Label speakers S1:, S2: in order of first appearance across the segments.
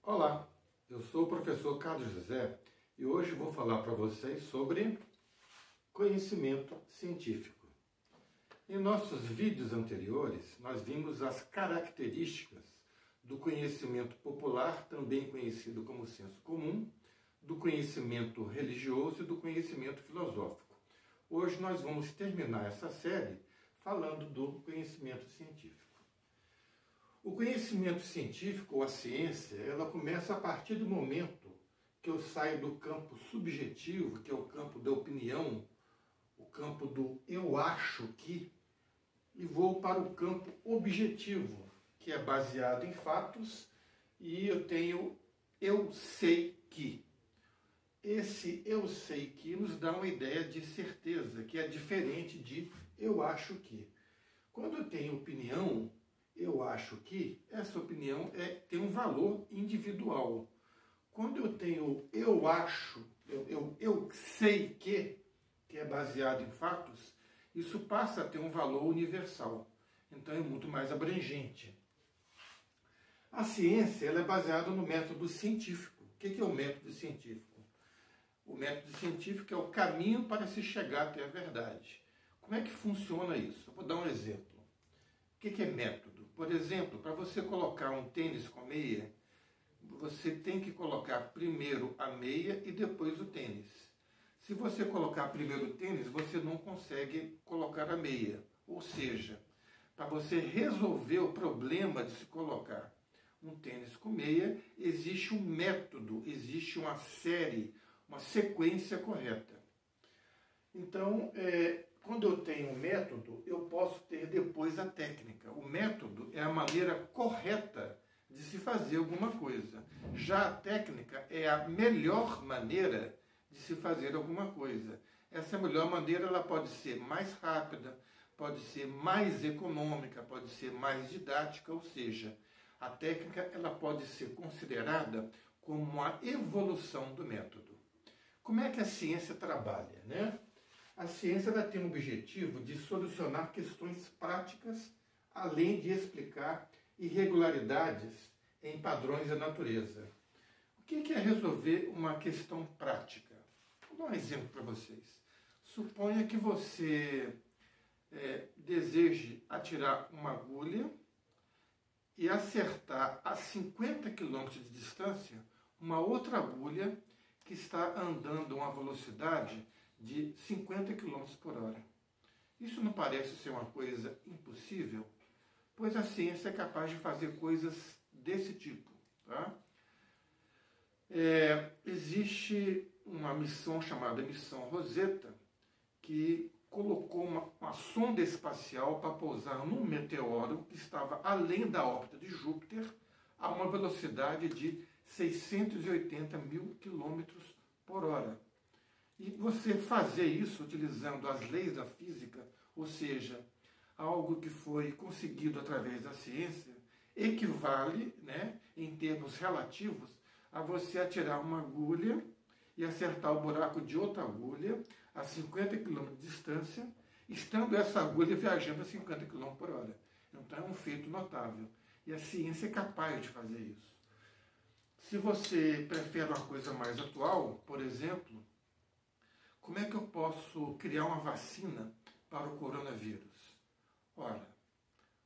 S1: Olá, eu sou o professor Carlos José e hoje vou falar para vocês sobre conhecimento científico. Em nossos vídeos anteriores, nós vimos as características do conhecimento popular, também conhecido como senso comum, do conhecimento religioso e do conhecimento filosófico. Hoje nós vamos terminar essa série falando do conhecimento científico. O conhecimento científico, ou a ciência, ela começa a partir do momento que eu saio do campo subjetivo, que é o campo da opinião, o campo do eu acho que, e vou para o campo objetivo, que é baseado em fatos, e eu tenho eu sei que. Esse eu sei que nos dá uma ideia de certeza, que é diferente de eu acho que. Quando eu tenho opinião, eu acho que essa opinião tem um valor individual. Quando eu tenho eu acho, eu sei que é baseado em fatos, isso passa a ter um valor universal. Então é muito mais abrangente. A ciência ela é baseada no método científico. O que é o método científico? O método científico é o caminho para se chegar até a verdade. Como é que funciona isso? Eu vou dar um exemplo. O que é método? Por exemplo, para você colocar um tênis com meia, você tem que colocar primeiro a meia e depois o tênis. Se você colocar primeiro o tênis, você não consegue colocar a meia. Ou seja, para você resolver o problema de se colocar um tênis com meia, existe um método, existe uma série, uma sequência correta. Então, quando eu tenho um método, eu posso ter depois a técnica. O método é a maneira correta de se fazer alguma coisa. Já a técnica é a melhor maneira de se fazer alguma coisa. Essa melhor maneira ela pode ser mais rápida, pode ser mais econômica, pode ser mais didática, ou seja, a técnica ela pode ser considerada como uma evolução do método. Como é que a ciência trabalha, né? A ciência ela tem o objetivo de solucionar questões práticas, além de explicar irregularidades em padrões da natureza. O que é resolver uma questão prática? Vou dar um exemplo para vocês. Suponha que você deseje atirar uma agulha e acertar a 50 km de distância uma outra agulha que está andando a uma velocidade de 50 km por hora. Isso não parece ser uma coisa impossível? Pois a ciência é capaz de fazer coisas desse tipo. Tá? Existe uma missão chamada Missão Rosetta, que colocou uma sonda espacial para pousar num meteoro que estava além da órbita de Júpiter a uma velocidade de 680 mil quilômetros por hora. E você fazer isso utilizando as leis da física, ou seja, algo que foi conseguido através da ciência, equivale, né, em termos relativos, a você atirar uma agulha e acertar o buraco de outra agulha a 50 km de distância, estando essa agulha viajando a 50 km por hora. Então é um feito notável. E a ciência é capaz de fazer isso. Se você prefere uma coisa mais atual, por exemplo, como é que eu posso criar uma vacina para o coronavírus? Ora,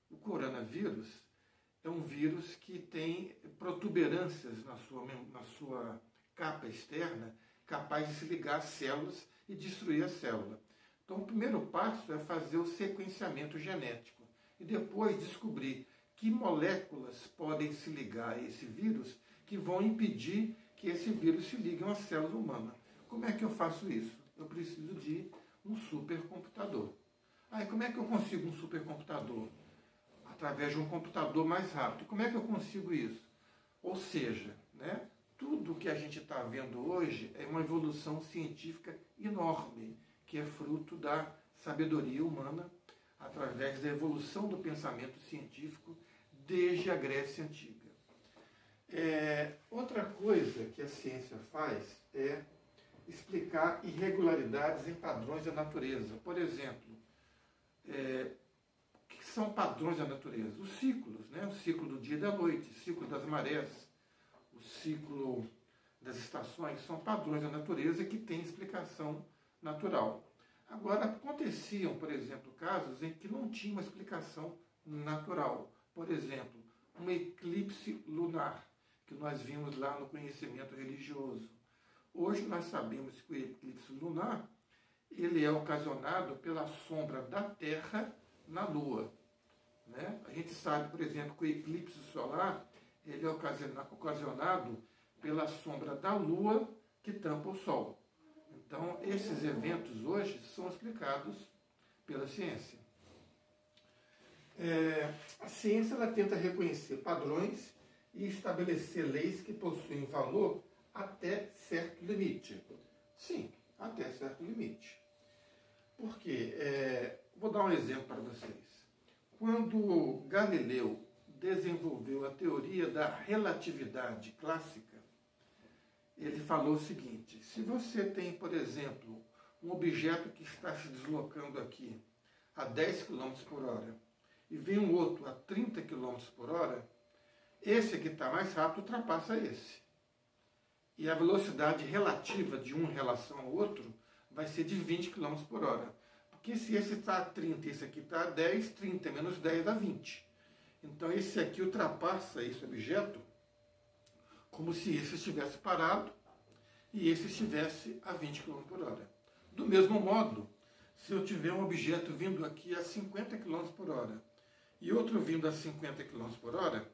S1: o coronavírus é um vírus que tem protuberâncias na sua capa externa, capaz de se ligar às células e destruir a célula. Então, o primeiro passo é fazer o sequenciamento genético e depois descobrir que moléculas podem se ligar a esse vírus que vão impedir que esse vírus se ligue a uma célula humana. Como é que eu faço isso? Eu preciso de um supercomputador. Aí, como é que eu consigo um supercomputador? Através de um computador mais rápido. Como é que eu consigo isso? Ou seja, né, tudo que a gente está vendo hoje é uma evolução científica enorme, que é fruto da sabedoria humana, através da evolução do pensamento científico desde a Grécia Antiga. Outra coisa que a ciência faz é explicar irregularidades em padrões da natureza. Por exemplo, o que são padrões da natureza? Os ciclos, né? O ciclo do dia e da noite, o ciclo das marés, o ciclo das estações, são padrões da natureza que têm explicação natural. Agora, aconteciam, por exemplo, casos em que não tinha uma explicação natural. Por exemplo, um eclipse lunar, que nós vimos lá no conhecimento religioso. Hoje nós sabemos que o eclipse lunar ele é ocasionado pela sombra da Terra na Lua. Né? A gente sabe, por exemplo, que o eclipse solar ele é ocasionado pela sombra da Lua que tampa o Sol. Então, esses eventos hoje são explicados pela ciência. A ciência ela tenta reconhecer padrões e estabelecer leis que possuem valor até certo limite. Sim, até certo limite. Por quê? Vou dar um exemplo para vocês. Quando Galileu desenvolveu a teoria da relatividade clássica, ele falou o seguinte: se você tem, por exemplo, um objeto que está se deslocando aqui a 10 km por hora e vem um outro a 30 km por hora, esse que está mais rápido ultrapassa esse. E a velocidade relativa de um em relação ao outro vai ser de 20 km por hora. Porque se esse está a 30 e esse aqui está a 10, 30 menos 10 dá 20. Então esse aqui ultrapassa esse objeto como se esse estivesse parado e esse estivesse a 20 km por hora. Do mesmo modo, se eu tiver um objeto vindo aqui a 50 km por hora e outro vindo a 50 km por hora,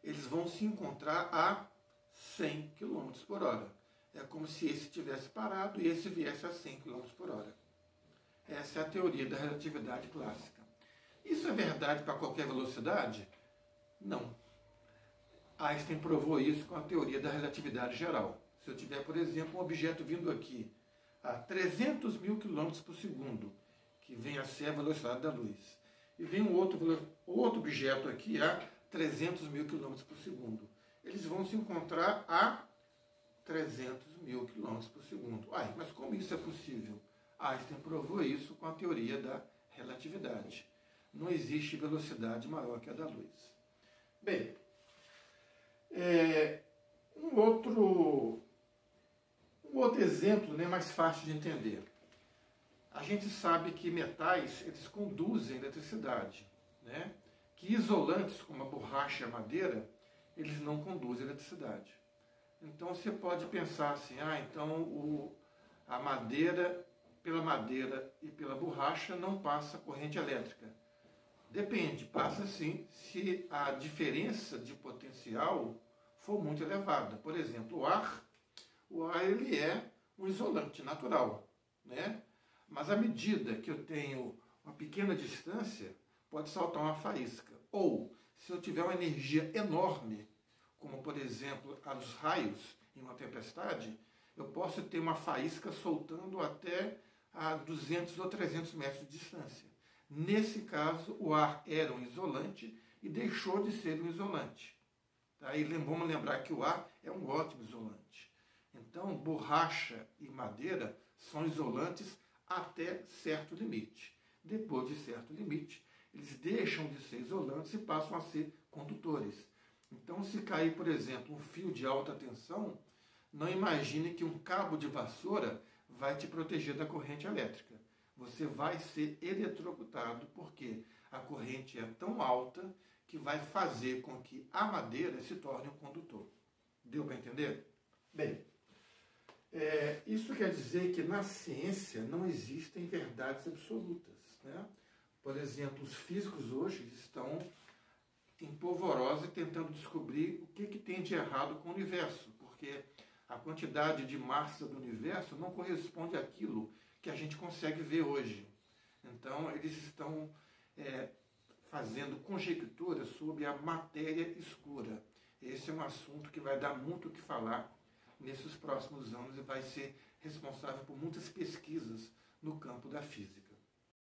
S1: eles vão se encontrar a 100 km por hora. É como se esse estivesse parado e esse viesse a 100 km por hora. Essa é a teoria da relatividade clássica. Isso é verdade para qualquer velocidade? Não. Einstein provou isso com a teoria da relatividade geral. Se eu tiver, por exemplo, um objeto vindo aqui a 300 mil km por segundo, que vem a ser a velocidade da luz, e vem um outro objeto aqui a 300 mil km por segundo, eles vão se encontrar a 300 mil km por segundo. Mas como isso é possível? Einstein provou isso com a teoria da relatividade. Não existe velocidade maior que a da luz. Bem, um outro exemplo, né, mais fácil de entender. A gente sabe que metais eles conduzem eletricidade, né? Que isolantes como a borracha e a madeira, eles não conduzem eletricidade. Então você pode pensar assim, então a madeira, pela madeira e pela borracha não passa corrente elétrica. Depende, passa sim, se a diferença de potencial for muito elevada. Por exemplo, o ar ele é um isolante natural, né? Mas à medida que eu tenho uma pequena distância, pode saltar uma faísca. Ou, se eu tiver uma energia enorme, como por exemplo a dos raios em uma tempestade, eu posso ter uma faísca soltando até a 200 ou 300 metros de distância. Nesse caso, o ar era um isolante e deixou de ser um isolante. Tá? E vamos lembrar que o ar é um ótimo isolante. Então, borracha e madeira são isolantes até certo limite. Depois de certo limite, eles deixam de ser isolantes e passam a ser condutores. Então, se cair, por exemplo, um fio de alta tensão, não imagine que um cabo de vassoura vai te proteger da corrente elétrica. Você vai ser eletrocutado porque a corrente é tão alta que vai fazer com que a madeira se torne um condutor. Deu para entender? Bem, isso quer dizer que na ciência não existem verdades absolutas, né? Por exemplo, os físicos hoje estão em polvorosa tentando descobrir o que tem de errado com o universo, porque a quantidade de massa do universo não corresponde àquilo que a gente consegue ver hoje. Então, eles estão fazendo conjecturas sobre a matéria escura. Esse é um assunto que vai dar muito o que falar nesses próximos anos e vai ser responsável por muitas pesquisas no campo da física.